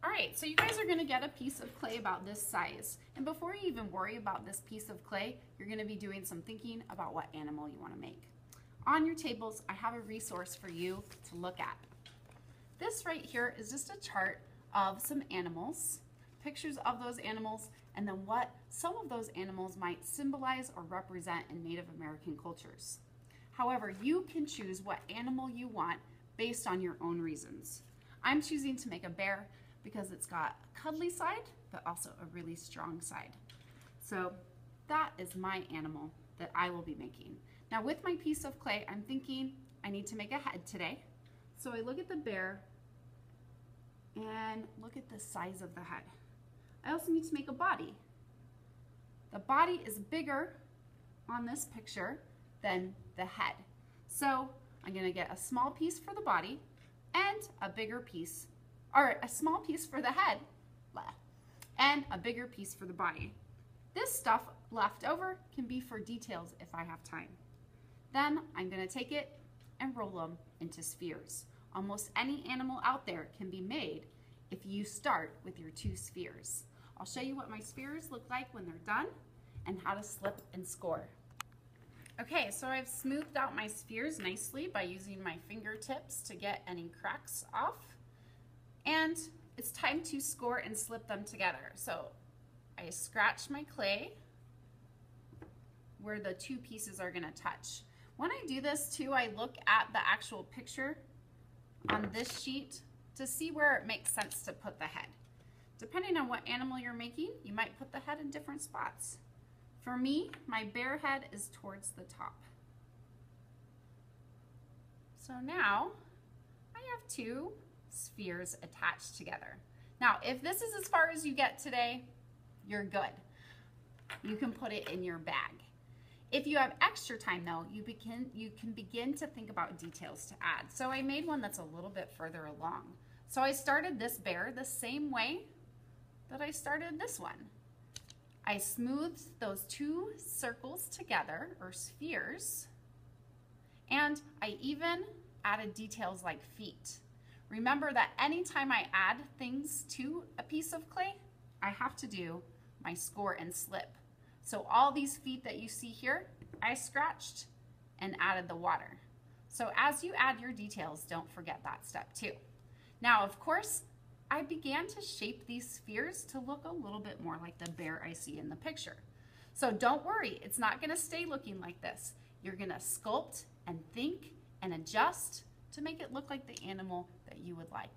All right, so you guys are gonna get a piece of clay about this size. And before you even worry about this piece of clay, you're gonna be doing some thinking about what animal you wanna make. On your tables, I have a resource for you to look at. This right here is just a chart of some animals, pictures of those animals, and then what some of those animals might symbolize or represent in Native American cultures. However, you can choose what animal you want based on your own reasons. I'm choosing to make a bear because it's got a cuddly side, but also a really strong side. So that is my animal that I will be making. Now with my piece of clay, I'm thinking I need to make a head today. So I look at the bear and look at the size of the head. I also need to make a body. The body is bigger on this picture than the head. So I'm gonna get a small piece for the body and a bigger piece, or a small piece for the head and a bigger piece for the body. This stuff left over can be for details if I have time. Then I'm gonna take it and roll them into spheres. Almost any animal out there can be made if you start with your 2 spheres. I'll show you what my spheres look like when they're done and how to slip and score. Okay, so I've smoothed out my spheres nicely by using my fingertips to get any cracks off. And it's time to score and slip them together. So I scratch my clay where the 2 pieces are gonna touch. When I do this too, I look at the actual picture on this sheet to see where it makes sense to put the head. Depending on what animal you're making, you might put the head in different spots. For me, my bear head is towards the top. So now I have 2 spheres attached together. Now, if this is as far as you get today, you're good. You can put it in your bag. If you have extra time though, you can begin to think about details to add. So I made one that's a little bit further along. So I started this bear the same way that I started this one. I smoothed those 2 circles together, or spheres, and I even added details like feet. Remember that anytime I add things to a piece of clay, I have to do my score and slip. So all these feet that you see here, I scratched and added the water. So as you add your details, don't forget that step too. Now, of course, I began to shape these spheres to look a little bit more like the bear I see in the picture. So don't worry, it's not gonna stay looking like this. You're gonna sculpt and think and adjust to make it look like the animal that you would like.